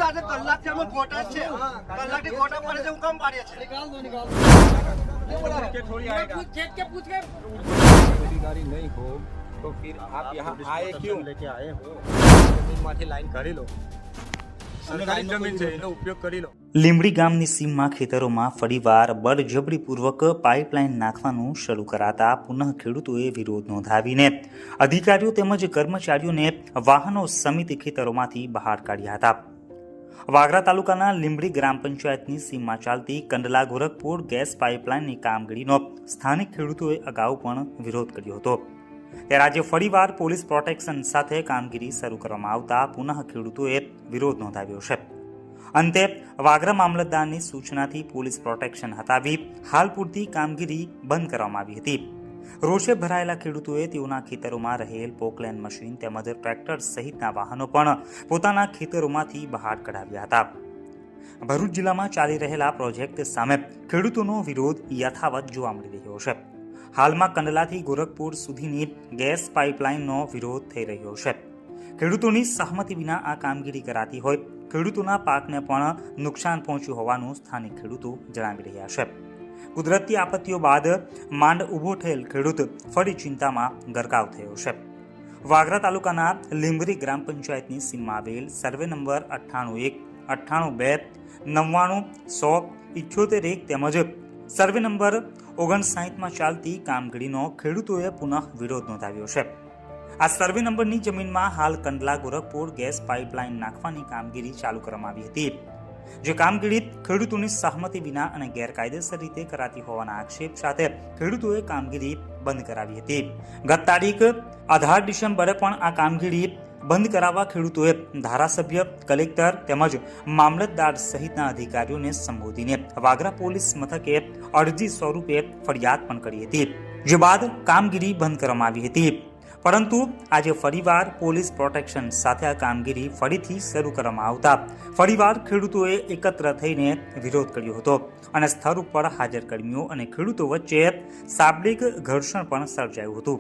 આજે કલાકથી અમે ગોટા છે, કલાકથી ગોટા પડે છે, હું કામ પાડીએ છે? अधिकारी नहीं हो तो फिर आप यहाँ आए क्यों? लेके आए हो जमीन लाइन કરી લો, સરકારી જમીન છે એનો ઉપયોગ કરી લો। લીંબડી ગામની સીમમાં ખેતરોમાં ફરીવાર બળજબરીપૂર્વક પાઇપલાઇન નાખવાનું શરૂ કરાતા પુનઃ ખેડૂતોએ વિરોધ નોંધાવીને અધિકારીઓ તેમજ કર્મચારીઓને વાહનો સમિત ખેતરોમાંથી બહાર કાઢ્યા હતા। વાગરા તાલુકાના લીંબડી ગ્રામ પંચાયતની સીમમાં ચાલતી કંડલા ગોરખપુર ગેસ પાઇપલાઇનની કામગીરીનો સ્થાનિક ખેડૂતોએ અગાઉ પણ વિરોધ કર્યો હતો। ત્યારે આજે ફરીવાર પોલીસ પ્રોટેક્શન સાથે કામગીરી શરૂ કરવામાં આવતા પુનઃ ખેડૂતોએ વિરોધ નોંધાવ્યો છે। અંતે વાગરા મામલતદારની સૂચનાથી પોલીસ પ્રોટેક્શન હટાવી હાલ પૂરતી કામગીરી બંધ કરવામાં આવી હતી। રોષે ભરાયેલા ખેડૂતોએ તેઓના ખેતરોમાં રહેલ પોકલેન મશીન તેમજ ટ્રેક્ટર સહિતના વાહનો પણ પોતાના ખેતરોમાંથી બહાર કઢાવ્યા હતા। ભરૂચ જિલ્લામાં ચાલી રહેલા પ્રોજેક્ટ સામે ખેડૂતોનો વિરોધ યથાવત જોવા મળી રહ્યો છે। હાલમાં કંડલાથી ગોરખપુર સુધીની ગેસ પાઇપલાઇનનો વિરોધ થઈ રહ્યો છે। ખેડૂતોની સહમતિ વિના આ કામગીરી કરાતી હોય ખેડૂતોના પાકને પણ નુકસાન પહોંચ્યું હોવાનું સ્થાનિક ખેડૂતો જણાવી રહ્યા છે। કુદરતી આપત્તિઓ બાદ માંડ ઊભો થયેલ ખેડૂત ફરી ચિંતામાં ગરકાવ થયો છે। વાગરા તાલુકાના લીંબડી ગ્રામ પંચાયતની સીમમાં આવેલ સર્વે નંબર 98 98 2 99 100 78 તેમજ સર્વે નંબર 59માં ચાલતી કામગીરીનો ખેડૂતોએ પુનઃ વિરોધ નોંધાવ્યો છે। આ સર્વે નંબરની જમીનમાં હાલ કંડલા ગોરખપુર ગેસ પાઇપલાઇન નાખવાની કામગીરી ચાલુ કરવામાં આવી હતી, જે કામગીરી ખેડૂતોની સહમતિ વિના અને ગેરકાયદેસર રીતે કરાતી હોવાના આક્ષેપ સાથે ખેડૂતોએ કામગીરી બંધ કરાવી હતી। ગત તારીખ 18 ડિસેમ્બરે પણ આ કામગીરી બંધ કરાવવા ખેડૂતોએ ધારાસભ્ય, કલેક્ટર તેમજ મામલતદાર સહિતના અધિકારીઓને સંબોધીને વાગરા પોલીસ મથકે અરજી સ્વરૂપે ફરિયાદ પણ કરી હતી, જે બાદ કામગીરી બંધ કરવામાં આવી હતી। પરંતુ આજે ફરીવાર પોલીસ પ્રોટેક્શન સાથે આ કામગીરી ફરીથી શરૂ કરવામાં આવતા ફરીવાર ખેડૂતોએ એકત્ર થઈને વિરોધ કર્યો હતો અને સ્થળ ઉપર હાજર કર્મીઓ અને ખેડૂતો વચ્ચે શાબ્દિક ઘર્ષણ પણ સર્જાયું હતું।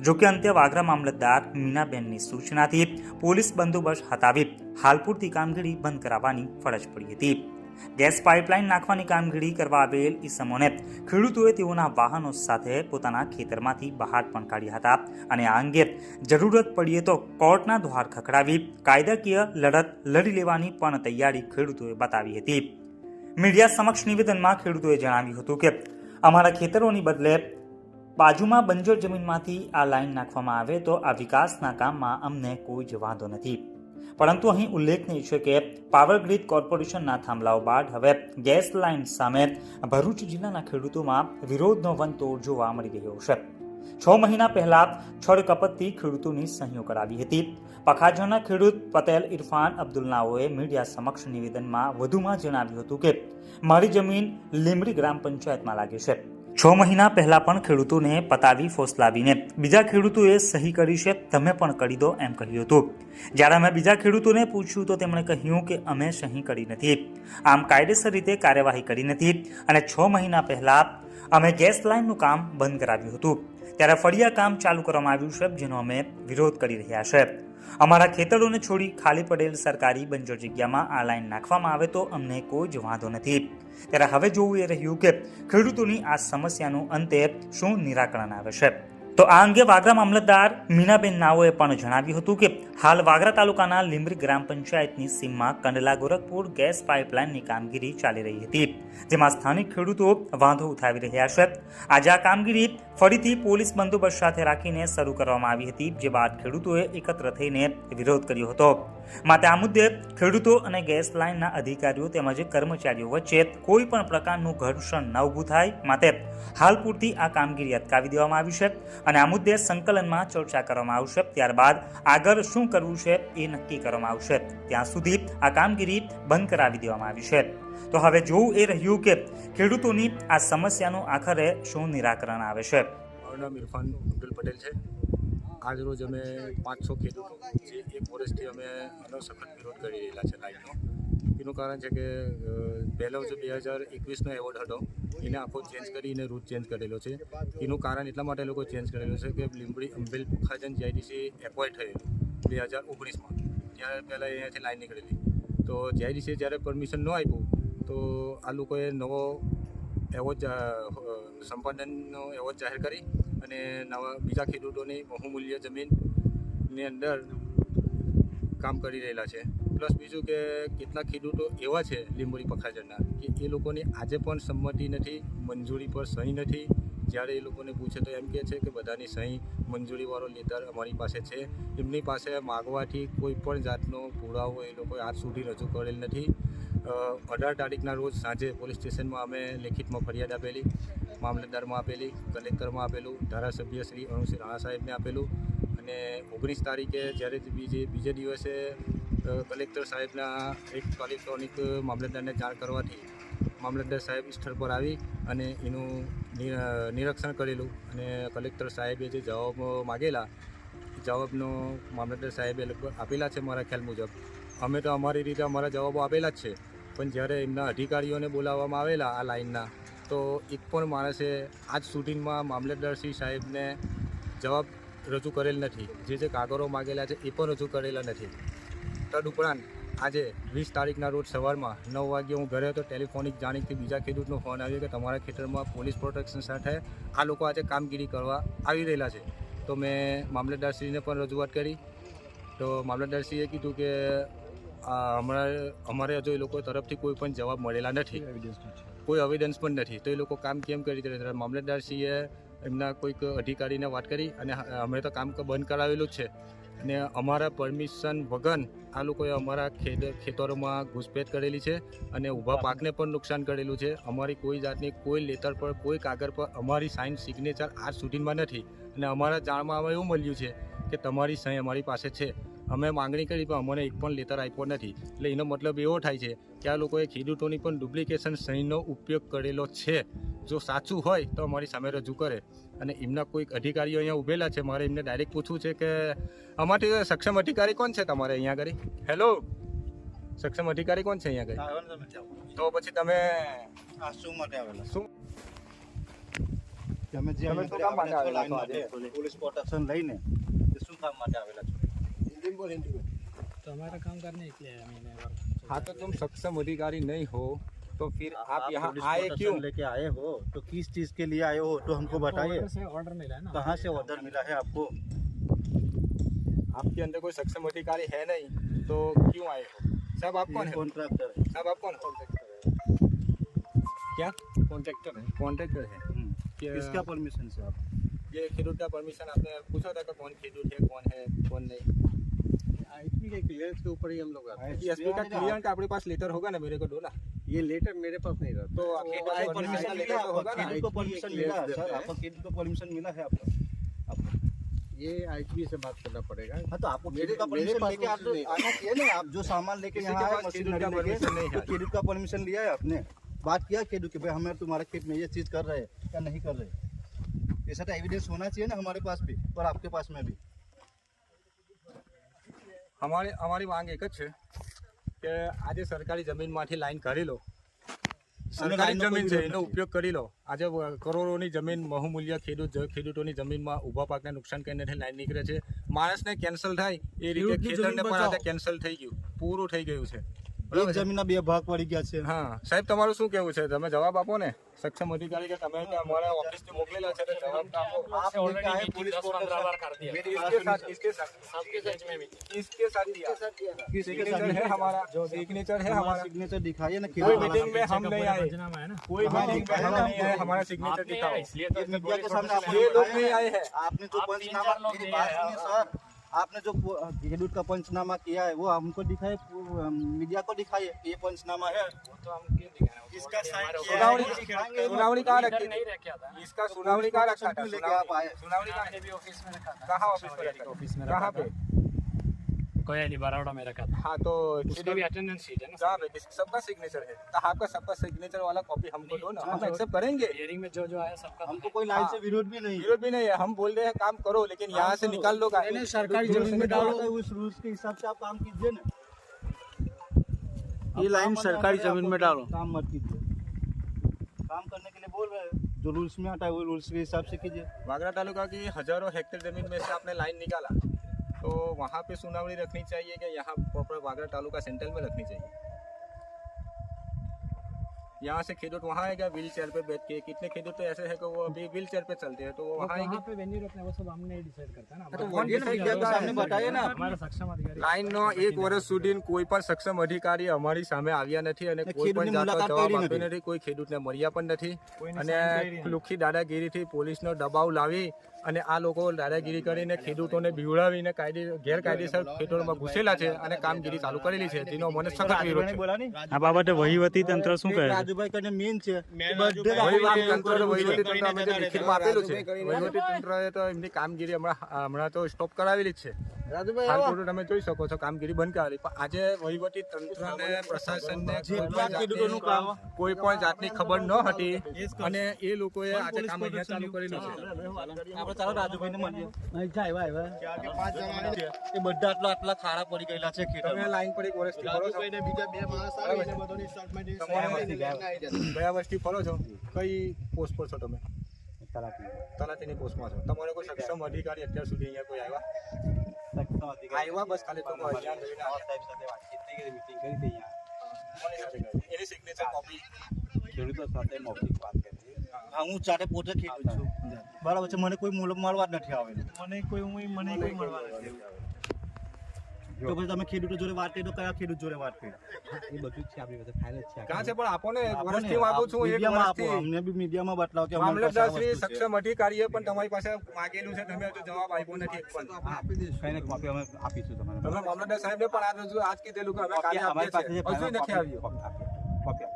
જોકે અંતે વાગરા મામલતદાર મીનાબેનની સૂચનાથી પોલીસ બંદોબસ્ત હટાવી હાલ પૂરતી કામગીરી બંધ કરાવવાની ફરજ પડી હતી। ગેસ પાઇપલાઇન નાખવાની કામગીરી કરવા આવેલ ઈસમોને ખેડૂતોએ તેઓના વાહનો સાથે પોતાના ખેતરમાંથી બહાર પણ કાઢ્યા હતા અને આ અંગે જરૂરત પડીએ તો કોર્ટના દ્વાર ખખડાવી કાયદાકીય લડત લડી લેવાની પણ તૈયારી ખેડૂતોએ બતાવી હતી। મીડિયા સમક્ષ નિવેદનમાં ખેડૂતોએ જણાવ્યું હતું કે અમારા ખેતરોની બદલે બાજુમાં બંજર જમીનમાંથી આ લાઇન નાખવામાં આવે તો આ વિકાસના કામમાં અમને કોઈ જ વાંધો નથી, પરંતુ અહીં ઉલ્લેખનીય છે કે પાવર ગ્રીડ કોર્પોરેશનના થાંભલાઓ બાદ હવે ગેસ લાઇન સામે ભરૂચ જિલ્લાના ખેડૂતોમાં વિરોધનો વંતોડ જોવા મળી રહ્યો છે। 6 મહિના પહેલા છળ કપતથી ખેડૂતોની સહીઓ કરાવી હતી। પખાજણના ખેડૂત પટેલ ઇરફાન અબ્દુલ્લાઓએ મીડિયા સમક્ષ નિવેદનમાં વધુમાં જણાવ્યું હતું કે મારી જમીન લીંબડી ગ્રામ પંચાયતમાં લાગે છે। 6 મહિના પહેલા પણ ખેડૂતોને પતાવી ફોસલાવીને બીજા ખેડૂતોએ સહી કરી છે, તમે પણ કરી દો એમ કહ્યું હતું। જ્યારે અમે બીજા ખેડૂતોને પૂછ્યું તો તેમણે કહ્યું કે અમે સહી કરી નથી, આમ કાયદેસર રીતે કાર્યવાહી કરી નથી અને 6 મહિના પહેલા અમે ગેસ લાઇનનું કામ બંધ કરાવ્યું હતું, ત્યારે ફરી આ કામ ચાલુ કરવામાં આવ્યું છે, જેનો અમે વિરોધ કરી રહ્યા છે। અમારા ખેતરોને છોડી ખાલી પડેલ સરકારી બંજર જગ્યામાં આ લાઇન નાખવામાં આવે તો અમને કોઈ જ વાંધો નથી। ત્યારે હવે જોવું એ રહ્યું કે ખેડૂતોની આ સમસ્યાનું અંતે શું નિરાકરણ આવે છે। તો આ અંગે વાગરા મામલતદાર મીનાબેન નાઓએ પણ જણાવ્યું હતું કે હાલ વાગરા તાલુકાના લીંબડી ગ્રામ પંચાયતની સીમમાં કંડલા ગોરખપુર ગેસ પાઇપલાઇનની કામગીરી ચાલી રહી હતી, જેમાં સ્થાનિક ખેડૂતો વાંધો ઉઠાવી રહ્યા છે। આજે આ કામગીરી ફરીથી પોલીસ બંદોબસ્ત સાથે રાખીને શરૂ કરવામાં આવી હતી, જે બાદ ખેડૂતોએ એકત્ર થઈને વિરોધ કર્યો હતો। માટે આ મુદ્દે ખેડૂતો અને ગેસ લાઇનના અધિકારીઓ તેમજ કર્મચારીઓ વચ્ચે કોઈ પણ પ્રકારનું ઘર્ષણ ન ઊભું થાય માટે હાલ પૂરતી આ કામગીરી અટકાવી દેવામાં આવી છે અને આ મુદ્દે સંકલનમાં ચર્ચા કરવામાં આવશે। ત્યારબાદ આગળ શું કરવું છે એ નક્કી કરવામાં આવશે, ત્યાં સુધી આ કામગીરી બંધ કરાવી દેવામાં આવી છે। તો હવે જોવું એ રહ્યું કે ખેડૂતોની આ સમસ્યાનું આખરે શું નિરાકરણ આવે છે। મારું નામ ઇરફાન અબ્દુલ પટેલ છે। આજ રોજ અમે 500 ખેડૂતો જે એક વર્ષથી અમે આનો સખત વિરોધ કરી રહેલા છે લાઇનનો। એનું કારણ છે કે પહેલો જે 2021નો એવોર્ડ હતો એને આખો ચેન્જ કરીને રૂટ ચેન્જ કરેલો છે। એનું કારણ એટલા માટે લોકો ચેન્જ કરેલો છે કે લીંબડી અંબેલ પુખાજન જીઆઈડીસી એપોઇન્ટ થયેલું 2019માં, ત્યારે પહેલાં અહીંયાથી લાઇન નીકળેલી, તો જીઆઈડીસીએ જ્યારે પરમિશન ન આપ્યું તો આ લોકોએ નવો એવોર્ડ સંપાદનનો એવોર્ડ જાહેર કરી અને નવા બીજા ખેડૂતોની બહુમૂલ્ય જમીનની અંદર કામ કરી રહેલા છે. પ્લસ બીજું કે કેટલાક ખેડૂતો એવા છે લીંબોડી પખાજરના કે એ લોકોની આજે પણ સંમતિ નથી, મંજૂરી પર સહી નથી. જ્યારે એ લોકોને પૂછે તો એમ કહે છે કે બધાની સહી મંજૂરીવાળો લેટર અમારી પાસે છે. એમની પાસે માગવાથી કોઈ પણ જાતનો પુરાવો એ લોકોએ આજ સુધી રજૂ કરેલ નથી. 18 તારીખના રોજ સાંજે પોલીસ સ્ટેશનમાં અમે લેખિતમાં ફરિયાદ આપેલી, મામલતદારમાં આપેલી, કલેક્ટરમાં આપેલું, ધારાસભ્ય શ્રી અરુણસિંહ રાણા સાહેબને આપેલું અને 19 તારીખે જ્યારે બીજે દિવસે કલેક્ટર સાહેબના એક ઇલેક્ટ્રોનિક મામલતદારને જાણ કરવાથી મામલતદાર સાહેબ સ્થળ પર આવી અને એનું નિરીક્ષણ કરેલું અને કલેક્ટર સાહેબે જે જવાબ માગેલા જવાબનો મામલતદાર સાહેબે લગભગ આપેલા છે. મારા ખ્યાલ મુજબ અમે તો અમારી રીતે અમારા જવાબો આપેલા જ છે, પણ જ્યારે એમના અધિકારીઓને બોલાવવામાં આવેલા આ લાઇનના તો એક પણ માણસે આજ સુધીમાં મામલતદારશ્રી સાહેબને જવાબ રજૂ કરેલ નથી. જે કાગળો માગેલા છે એ પણ રજૂ કરેલા નથી. તદુપરાંત આજે 20 તારીખના રોજ સવારમાં 9 વાગ્યે હું ઘરે હતો. ટેલિફોનિક જાણીથી બીજા ખેડૂતનો ફોન આવ્યો કે તમારા ખેતરમાં પોલીસ પ્રોટેક્શન સાથે આ લોકો આજે કામગીરી કરવા આવી રહેલા છે. તો મેં મામલતદારશ્રીને પણ રજૂઆત કરી તો મામલતદારશ્રીએ કીધું કે અમારે હજુ એ લોકો તરફથી કોઈ પણ જવાબ મળેલા નથી, કોઈ એવિડન્સ પણ નથી. તો એ લોકો કામ કેમ કરી રહ્યા? મામલતદારશ્રીએ એમના કોઈક અધિકારીને વાત કરી અને અમે તો કામ બંધ કરાવેલું જ છે અને અમારા પરમિશન વગર આ લોકોએ અમારા ખેતરોમાં ઘૂસપેઠ કરેલી છે અને ઊભા પાકને પણ નુકસાન કરેલું છે. અમારી કોઈ જાતની કોઈ લેટર પર કોઈ કાગળ પર અમારી સાઇન સિગ્નેચર આજ સુધીમાં નથી અને અમારા જાણમાં એવું મળ્યું છે કે તમારી સહી અમારી પાસે છે. અમે માંગણી કરી પણ અમને એક પણ લેટર આપ્યો નથી. એટલે એનો મતલબ એવો થાય છે કે આ લોકોએ ખેડૂતોની પણ ડુપ્લિકેશન સહીનો ઉપયોગ કરેલો છે. જો સાચું હોય તો અમારી સામે રજૂ કરે. અને એમના કોઈક અધિકારીઓ અહીંયા ઊભેલા છે, મારે એમને ડાયરેક્ટ પૂછવું છે કે અમારી સક્ષમ અધિકારી કોણ છે તમારે અહીંયા આગળ? હેલો, સક્ષમ અધિકારી કોણ છે અહીંયા આગળ? તો પછી તમે શું માટે આવેલા? શું તમે જે તમે શું કામ માટે આવેલા છો આજે? પોલીસ પ્રોટેક્શન લઈને શું કામ માટે આવેલા છો? तो हमारा काम करने के लिए मैंने हाँ, तो तुम सक्षम अधिकारी नहीं हो तो फिर आप पुलिस यहाँ आए प्रोटेक्शन क्यों? लेके आए हो तो किस चीज के लिए आए हो तो हमको बताइए. से ऑर्डर मिला है ना. कहाँ से ऑर्डर मिला है आपको? आपके अंदर कोई सक्षम अधिकारी है नहीं तो क्यों आए हो? साहब आप कौन है? कॉन्ट्रैक्टर है. साहब आप कौन? क्या कॉन्ट्रैक्टर है. कॉन्ट्रैक्टर है? क्या- किसका परमिशन से आप? ये खेडूत का परमिशन आपने पूछा था कि कौन खेडूत है, कौन नहीं? आईपी के क्लियरेंस के ऊपर ही हम लोग आते हैं. एसपी का क्लियर का अपने पास लेटर होगा ना? मेरे को दो ना. ये लेटर मेरे पास नहीं रहता. तो खेडूत का परमिशन लेटर तो होगा ना? खेडूत को परमिशन मिला है सर. आपको खेडूत को परमिशन मिला है आपको? ये आईपी से बात करना पड़ेगा. हाँ, तो आपको मेरे- खेडूत का मेरे परमिशन पास लेके आप नहीं है. आना चाहिए ना. आप जो सामान लेके किसी यहाँ के आए पास मशीनरी खेडूत का लेके, परमिशन नहीं है. तो खेडूत का परमिशन लिया है आपने? बात किया खेडूत के भाई हमें तुम्हारे खेत में ये चीज कर रहे हैं या नहीं कर रहे? ऐसा तो एविडेंस होना चाहिए ना हमारे पास भी और आपके पास में भी. અમારી માંગ એક જ છે કે આજે સરકારી જમીનમાંથી લાઈન કરી લો. સરકારી લાઈનનો કોઈ જમીન છે વિરોધ એનો નથી. ઉપયોગ કરી લો. આજે કરોડોની જમીન બહુમૂલ્ય ખેડૂતોની જમીનમાં ઊભા પાકને નુકસાન કરીને લાઈન નીકળે છે. માણસને કેન્સલ થાય એ રીતે ખેડૂતની ખેતરને જમીન પણ આજે બચાવો. કેન્સલ થઈ ગયું, પૂરું થઈ ગયું છે. એક જમીનના બે ભાગ પડી ગયા છે. હા સાહેબ, તમારું શું કહેવું છે? તમે જવાબ આપો ને. સક્ષમ અધિકારી કે તમે અમારા ઓફિસથી મોકલેલા છે તો જવાબ તો આપો. आप लेके आए पुलिस प्रोटेक्शन. इसके साथ इसके साथ दिया सिग्नेचर है हमारा, जो सिग्नेचर है हमारा. सिग्नेचर दिखाइए ना. कोई मीटिंग में हम नहीं आए, पंचनामा है ना. कोई मीटिंग में हम नहीं आए. हमारा सिग्नेचर दिखाओ. मीडिया के सामने आप ये लोग नहीं आए हैं. आपने जो पंचनामा, मेरी बात सुनिए सर, आपने जो खेडूत का पंचनामा किया है वो हमको दिखाए, मीडिया को दिखाइए. ये पंचनामा है. इसका साइन किया है. सुनावनी कहाँ रखी थी? नहीं रखा था. इसका सुनावनी कहाँ रखा था? लेके आप आए. सुनावनी कहाँ भी ऑफिस में रखा था. कहाँ ऑफिस में रखा? ऑफिस में कहाँ पे? कोयली बरावड़ा में रखा था. हाँ, तो उसका भी अटेंडेंस शीट है ना. कहाँ पे सबका सिग्नेचर है? तो आपका सबका सिग्नेचर वाला कॉपी हमको दो ना, हम एक्सेप्ट करेंगे. हियरिंग में जो आया सबका हमको कोई लाइन से विरोध भी नहीं. विरोध भी नहीं है. हम बोल रहे हैं काम करो, लेकिन यहाँ से निकाल लो. सरकारी जमीन में डालो उस रूल्स के हिसाब से आप काम कीजिए ना. ये लाइन सरकारी जमीन में डालो. काम मत कीजिए. काम करने के लिए बोल रहे हैं, जो रूल्स में आता है वो रूल्स के हिसाब से कीजिए. वागरा तालुका की हजारों हेक्टेयर जमीन में से आपने लाइन निकाला, तो वहाँ पे सुनावनी रखनी चाहिए कि यहाँ प्रॉपर वागरा तालुका सेंट्रल में रखनी चाहिए? यहाँ से खेडूत वहाँ आएगा व्हील चेयर पे बैठ के। कितने खेडूत तो ऐसे है कि वो अभी व्हील चेयर पे चलते हैं, तो वो वहाँ आएंगे। कहाँ पे वेन्यू रखना है वो सब हमने डिसाइड करता है ना। तो वो decide करता है। हमने बताया ना हमारा सक्षम अधिकारी લાઈનનો 1 વર્ષ સુધી કોઈ પણ સક્ષમ અધિકારી અમારી સામે આવ્યા નથી અને કોઈ પણ જાતનો મુલાકાત જવાબ કરી આપ્યો નથી. નથી. કોઈ ખેડૂતને મળ્યા પણ નથી અને લુખી દાદાગીરીથી પોલીસનો દબાવ લાવી અને આ લોકો દાદાગીરી કરીને ખેડૂતોને બીવડાવીને ગેરકાયદેસર ખેતરોમાં ઘૂસેલા છે અને કામગીરી ચાલુ કરેલી છે, જેનો મને સખત વિરોધ છે. આ બાબતે વહીવટી તંત્ર શું કહે છે? રાજુભાઈ કરીને મેઇન છે વહીવટી તંત્ર અમે જે લિખિતમાં આપેલું છે, વહીવટી તંત્રએ તો એમની કામગીરી હમણાં તો સ્ટોપ કરાવેલી જ છે. હાલ પૂરતું તમે જોઈ શકો છો કામગીરી બંધ કરાવી. પણ આજે વહીવટી તંત્રને પ્રશાસનને કોઈ પણ જાતની ખબર ન હતી અને એ લોકોએ આજે કામ અહીંયા ચાલુ કરેલું છે. આપણે ચાલો રાજુભાઈને મળીએ. એ બધા આટલા ખાડા પડી ગયેલા છે ખેતરમાં. તમે લાઈન પર એક વર્ષથી ફરો છો, ગયા વર્ષથી ફરો છો, કઈ પોસ્ટ પર છો તમે? તલાટીની પોસ્ટમાં છો. તમારે કોઈ સક્ષમ અધિકારી અત્યાર સુધી અહીંયા કોઈ આવ્યા? બસ ખાલી તો અજાણ રહીને એની સિગ્નેચર કોપી ખેડૂતો સાથે મૌખિક વાત કરી. હા, હું જાતે પોતે ખેડૂત છું, બરાબર છે. મને કોઈ મળવા જ નથી આવેલું. મને કોઈ મળવા નથી. તો પછી તમે ખેડૂતો જોડે વાત કરી તો કયા ખેડૂત જોડે વાત કરી? એ બધું જ છે આપણી પાસે, ફાઇલ જ છે. કાં છે પણ આપો ને, એક વર્ષથી માગું છું. એક વર્ષથી અમને બી મીડિયામાં બતાવો કે મામલતદાર શ્રી સક્ષમ અધિકારીએ પણ તમારી પાસે માગેલું છે, તમે હજુ જવાબ આપ્યો નથી. કઈ ને કોપી અમે આપીશું તમને. તમે મામલતદાર સાહેબને પણ આજ કીધેલું કે અમે કાલે અમારી પાસે આપીએ છીએ. હજુ નથી આવ્યું.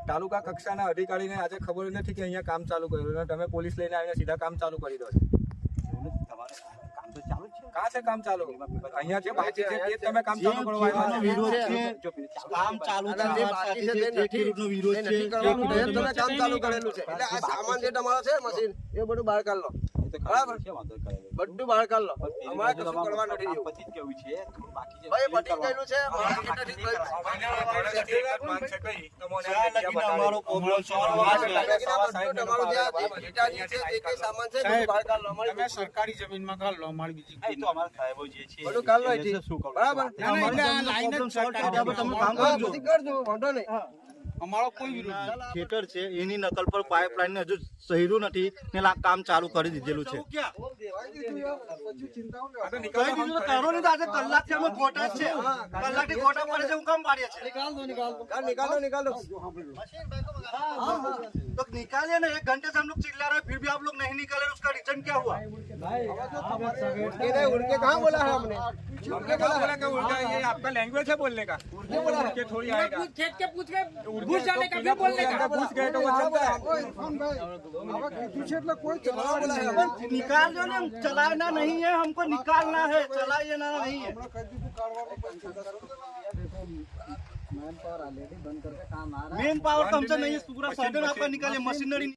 તાલુકા કક્ષાના અધિકારીને આજે ખબર નથી કે અહીંયા કામ ચાલુ કર્યું અને તમે પોલીસ લઈને આવીને સીધા કામ ચાલુ કરી દો છો. કાં છે કામ ચાલુ? અહીંયા જે બાકી છે તે તમે કામ ચાલુ કરવા આવ્યા છો. વિરોધ છે, કામ ચાલુ છે, જે ખેડૂતનો વિરોધ છે, તમે કામ ચાલુ કરેલું છે એટલે આ સામાન જે તમારો છે મશીન એ બધું બહાર કાઢ લો. બરાબર, બધું બહાર કાઢ લો. અમારે કશું કરવા નથી દેવું. ભાઈ પટી ગયેલું છે. અમારો પ્રોબ્લેમ સોલ્વ તમારું જે ડેટા છે એ કઈ સામાન છે બધું બહાર કાઢ લો. અમારી સરકારી જમીનમાં કાઢ લો, અમારી બીજી બધું કાઢ લો અહીંથી. બરાબર, તમે કામ કરજો. પછી કરજો, વાંધો નહીં. અમારો કોઈ વિરોધ નહીં. ખેતર છે એની નકલ પર પાઇપલાઇન હજુ સહીરું નથી ને કામ ચાલુ કરી દીધેલું છે. કઈ દીધું તો કરો નહીં તો આજે કલાકથી અમે ગોટા જ છે. કલાકથી ગોટા પડે છે, હું કામ પાડીએ છે. निकाल दो तो निकालिए ना, 1 घंटे से हम लोग चिल्ला रहे हैं फिर भी आप लोग नहीं निकाले, उसका रीजन क्या हुआ? उड़ के कहाँ बोला है हमने? हमने कहा बोला कि उल्टा ये आपका लैंग्वेज है बोलने का, उड़ के थोड़ी आएगा. घुस जाने का भी बोलने का, घुस गए तो वो चलता है. निकाल दो ना, चलाना नहीं है हमको, निकालना है, चलाइए ना नहीं है. मेन पावर तो हमसे नहीं है, पूरा साधन आपका निकाले, मशीनरी